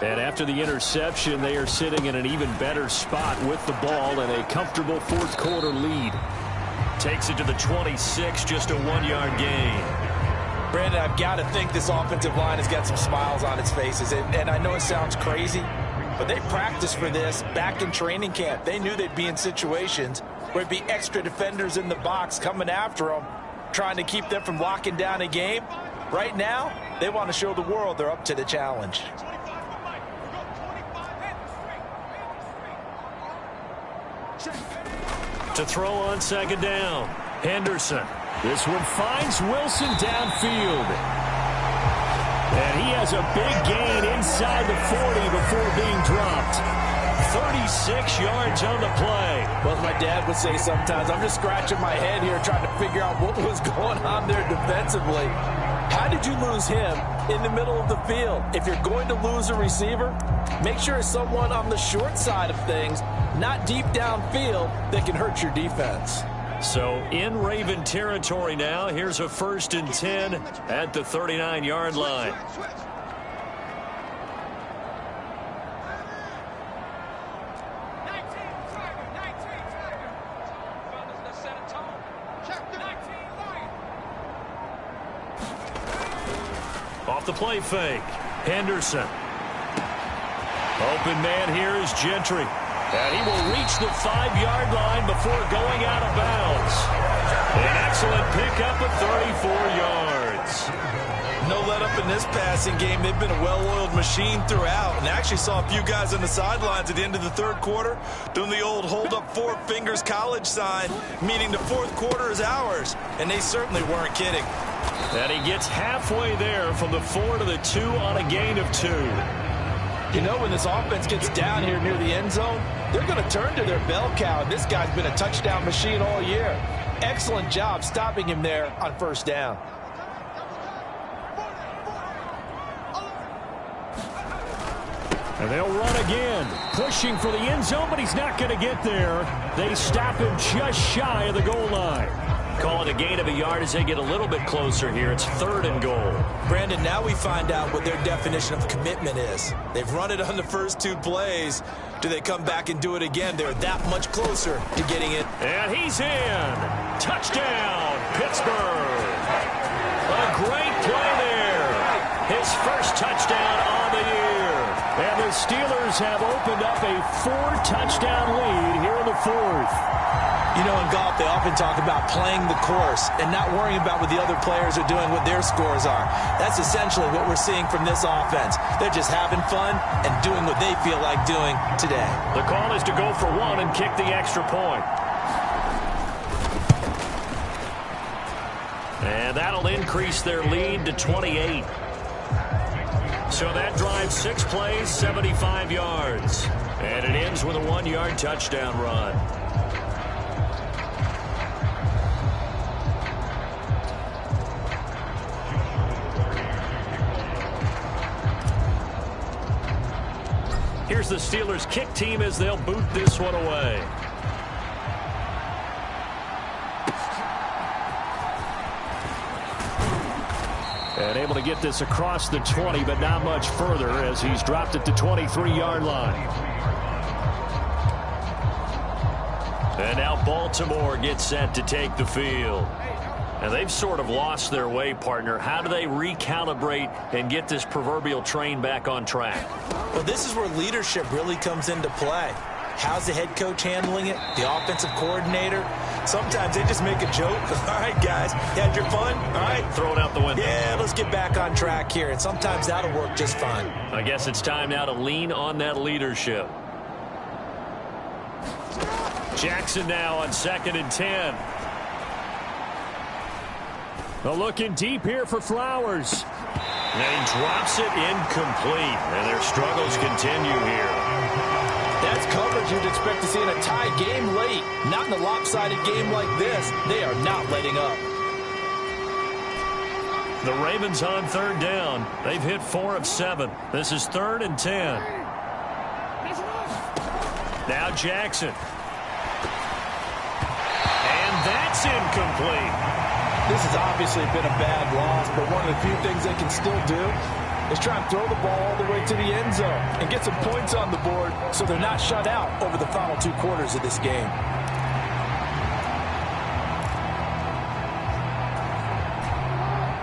And after the interception, they are sitting in an even better spot with the ball and a comfortable fourth quarter lead. Takes it to the 26, just a 1-yard gain. Brandon, I've got to think this offensive line has got some smiles on its faces. And I know it sounds crazy, but they practiced for this back in training camp. They knew they'd be in situations where it'd be extra defenders in the box coming after them, trying to keep them from locking down a game. Right now, they want to show the world they're up to the challenge. To throw on second down, Henderson. This one finds Wilson downfield. And he has a big gain inside the 40 before being dropped. 36 yards on the play. Well, as my dad would say sometimes, I'm just scratching my head here trying to figure out what was going on there defensively. How did you lose him in the middle of the field? If you're going to lose a receiver, make sure it's someone on the short side of things, not deep downfield, that can hurt your defense. So in Raven territory now. Here's a 1st and 10 at the 39-yard line. Off the play fake, Henderson. Open man here is Gentry. And he will reach the 5-yard line before going out of bounds. An excellent pickup of 34 yards. No let up in this passing game. They've been a well-oiled machine throughout. And I actually saw a few guys on the sidelines at the end of the third quarter doing the old hold up 4 fingers college sign, meaning the fourth quarter is ours. And they certainly weren't kidding. And he gets halfway there from the 4 to the 2 on a gain of 2. You know, when this offense gets down here near the end zone, they're going to turn to their bell cow. And this guy's been a touchdown machine all year. Excellent job stopping him there on first down. And they'll run again, pushing for the end zone, but he's not going to get there. They stop him just shy of the goal line. Call it a gain of a yard as they get a little bit closer here. It's 3rd and goal. Brandon, now we find out what their definition of commitment is. They've run it on the first 2 plays. Do they come back and do it again? They're that much closer to getting it. And he's in. Touchdown, Pittsburgh. A great play there. His first touchdown on the year. And the Steelers have opened up a 4-touchdown lead here in the 4th. You know, in golf, they often talk about playing the course and not worrying about what the other players are doing, what their scores are. That's essentially what we're seeing from this offense. They're just having fun and doing what they feel like doing today. The call is to go for 1 and kick the extra point. And that'll increase their lead to 28. So that drives 6 plays, 75 yards. And it ends with a 1-yard touchdown run. Here's the Steelers kick team as they'll boot this one away. And able to get this across the 20, but not much further as he's dropped it to 23-yard line. And now Baltimore gets set to take the field. And they've sort of lost their way, partner. How do they recalibrate and get this proverbial train back on track? Well, this is where leadership really comes into play. How's the head coach handling it? The offensive coordinator? Sometimes they just make a joke. All right, guys, you had your fun? All right. Throw it out the window. Yeah, let's get back on track here. And sometimes that'll work just fine. I guess it's time now to lean on that leadership. Jackson now on 2nd and 10. Looking deep here for Flowers. And he drops it incomplete. And their struggles continue here. That's coverage you'd expect to see in a tie game late. Not in a lopsided game like this. They are not letting up. The Ravens on third down. They've hit 4 of 7. This is 3rd and 10. Now Jackson. And that's incomplete. This has obviously been a bad loss, but one of the few things they can still do is try and throw the ball all the way to the end zone and get some points on the board so they're not shut out over the final 2 quarters of this game.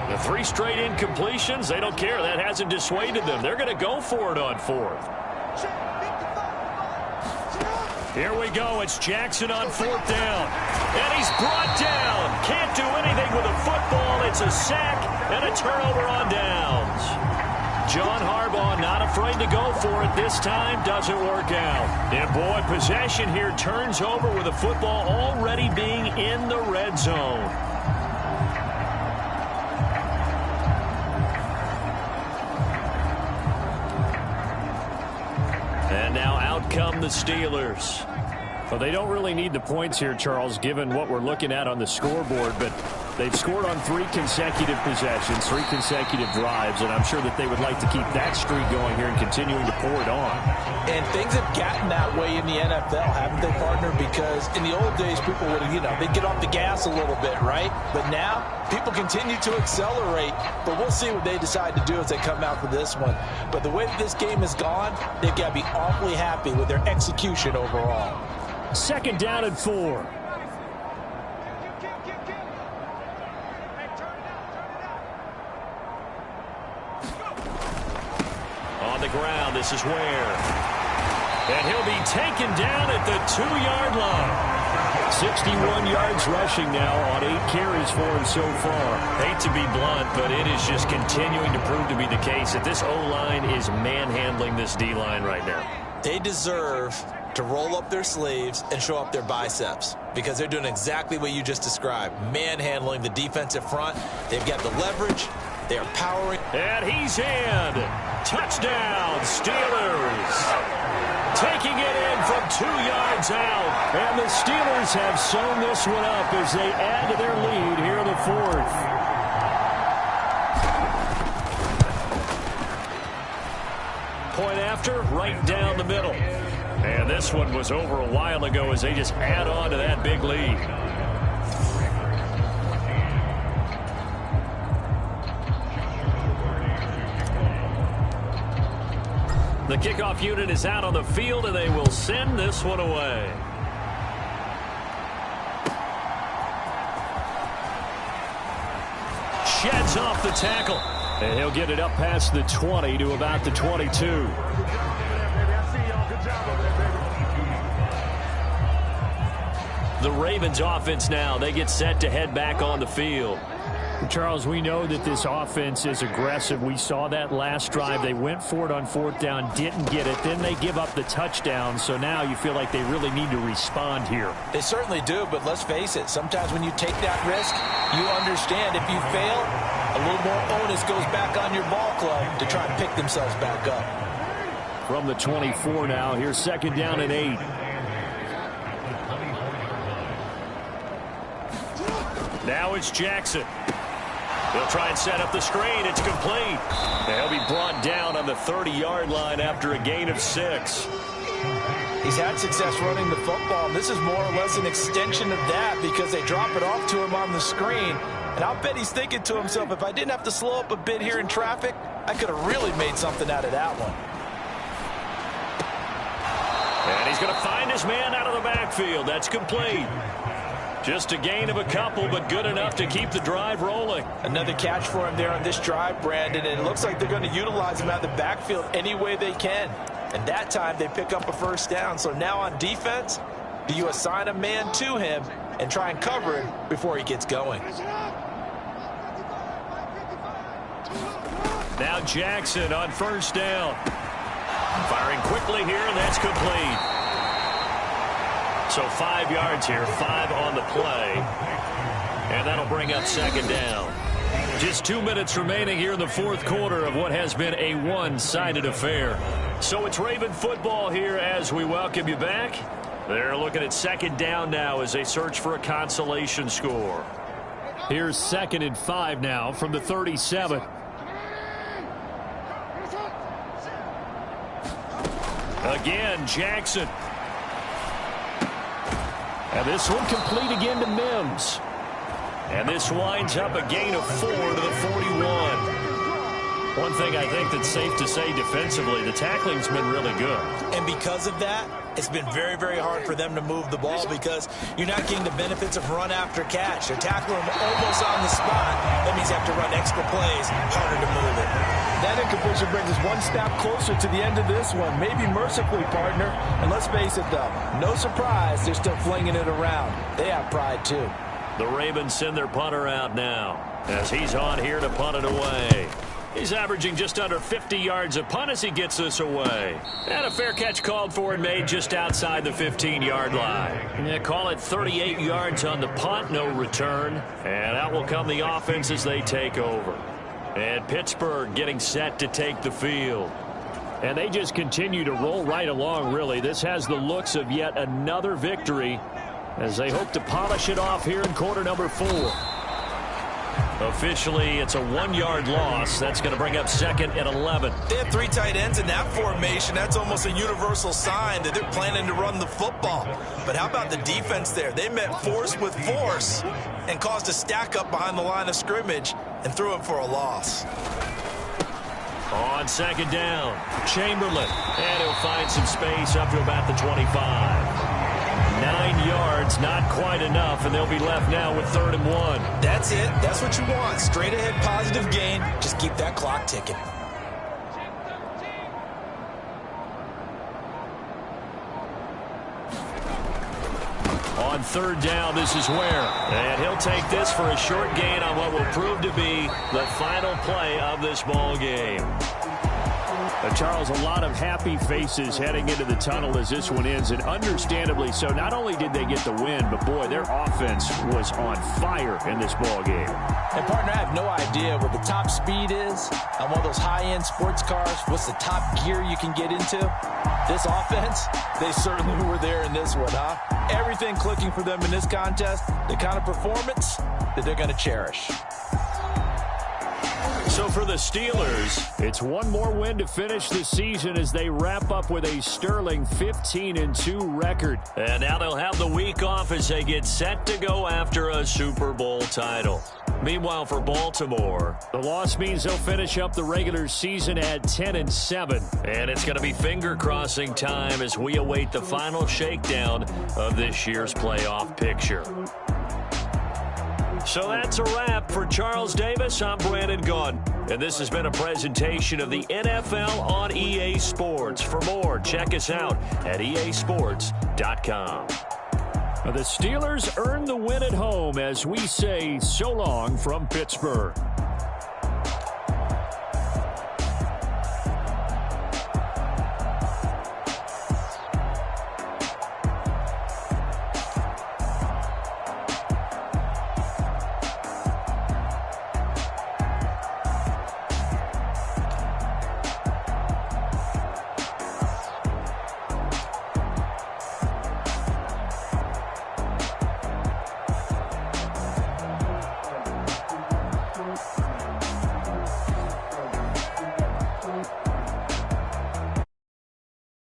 The 3 straight incompletions, they don't care. That hasn't dissuaded them. They're going to go for it on 4th. Here we go. It's Jackson on 4th down. And he's brought down. Can't do anything with a football. It's a sack and a turnover on downs. John Harbaugh not afraid to go for it this time. Doesn't work out. And boy, possession here turns over with the football already being in the red zone. And now out come the Steelers. Well, they don't really need the points here, Charles, given what we're looking at on the scoreboard, but they've scored on 3 consecutive possessions, 3 consecutive drives, and I'm sure that they would like to keep that streak going here and continuing to pour it on. And things have gotten that way in the NFL, haven't they, partner? Because in the old days, people would, they'd get off the gas a little bit, right? But now, people continue to accelerate, but we'll see what they decide to do as they come out for this one. But the way that this game has gone, they've got to be awfully happy with their execution overall. 2nd down and 4. On the ground, this is Ware. And he'll be taken down at the 2-yard line. 61 yards rushing now on 8 carries for him so far. Hate to be blunt, but it is just continuing to prove to be the case that this O-line is manhandling this D-line right now. They deserve to roll up their sleeves and show up their biceps because they're doing exactly what you just described, manhandling the defensive front. They've got the leverage. They are powering. And he's in. Touchdown, Steelers. Taking it in from 2 yards out. And the Steelers have sewn this one up as they add to their lead here in the 4th. Point after, right down the middle. And this one was over a while ago as they just add on to that big lead. The kickoff unit is out on the field, and they will send this one away. Sheds off the tackle. And he'll get it up past the 20 to about the 22. The Ravens offense now, they get set to head back on the field. Charles, we know that this offense is aggressive. We saw that last drive. They went for it on 4th down, didn't get it. Then they give up the touchdown. So now you feel like they really need to respond here. They certainly do, but let's face it. Sometimes when you take that risk, you understand if you fail, a little more onus goes back on your ball club to try and pick themselves back up. From the 24 now, here's 2nd down and 8. Now it's Jackson. They'll try and set up the screen. It's complete. They'll be brought down on the 30-yard line after a gain of 6. He's had success running the football. This is more or less an extension of that because they drop it off to him on the screen. And I'll bet he's thinking to himself, if I didn't have to slow up a bit here in traffic, I could have really made something out of that one. And he's going to find his man out of the backfield. That's complete. Just a gain of a couple, but good enough to keep the drive rolling. Another catch for him there on this drive, Brandon, and it looks like they're going to utilize him out of the backfield any way they can. And that time they pick up a 1st down. So now on defense, do you assign a man to him and try and cover him before he gets going? Now Jackson on 1st down. Firing quickly here, and that's complete. So 5 yards here, 5 on the play. And that'll bring up 2nd down. Just 2 minutes remaining here in the fourth quarter of what has been a one-sided affair. So it's Raven football here as we welcome you back. They're looking at second down now as they search for a consolation score. Here's 2nd and 5 now from the 37. Again, Jackson. And this one complete again to Mims. And this winds up a gain of 4 to the 41. One thing I think that's safe to say defensively, the tackling's been really good. And because of that, it's been very, very hard for them to move the ball because you're not getting the benefits of run after catch. They're tackling them almost on the spot. That means you have to run extra plays, harder to move it. That incompletion brings us one step closer to the end of this one. Maybe mercifully, partner. And let's face it, though, no surprise, they're still flinging it around. They have pride, too. The Ravens send their punter out now as he's on here to punt it away. He's averaging just under 50 yards a punt as he gets this away. And a fair catch called for and made just outside the 15-yard line. Yeah, call it 38 yards on the punt, no return. And out will come the offense as they take over. And Pittsburgh getting set to take the field. And they just continue to roll right along, really. This has the looks of yet another victory as they hope to polish it off here in quarter number 4. Officially, it's a 1-yard loss. That's going to bring up 2nd and 11. They have 3 tight ends in that formation. That's almost a universal sign that they're planning to run the football. But how about the defense there? They met force with force and caused a stack up behind the line of scrimmage and threw it for a loss. On 2nd down, Chamberlain. And he'll find some space up to about the 25. 9 yards, not quite enough, and they'll be left now with 3rd and 1. That's it. That's what you want. Straight ahead positive gain. Just keep that clock ticking. On 3rd down, this is Ware. And he'll take this for a short gain on what will prove to be the final play of this ball game. Charles, a lot of happy faces heading into the tunnel as this one ends, and understandably so. Not only did they get the win, but boy, their offense was on fire in this ball game. And partner, I have no idea what the top speed is on one of those high-end sports cars. What's the top gear you can get into? This offense, they certainly were there in this one, huh? Everything clicking for them in this contest, the kind of performance that they're going to cherish. So for the Steelers, it's one more win to finish the season as they wrap up with a sterling 15-2 record. And now they'll have the week off as they get set to go after a Super Bowl title. Meanwhile, for Baltimore, the loss means they'll finish up the regular season at 10-7. And it's going to be finger-crossing time as we await the final shakedown of this year's playoff picture. So that's a wrap for Charles Davis. I'm Brandon Gunn. And this has been a presentation of the NFL on EA Sports. For more, check us out at easports.com. The Steelers earn the win at home as we say so long from Pittsburgh.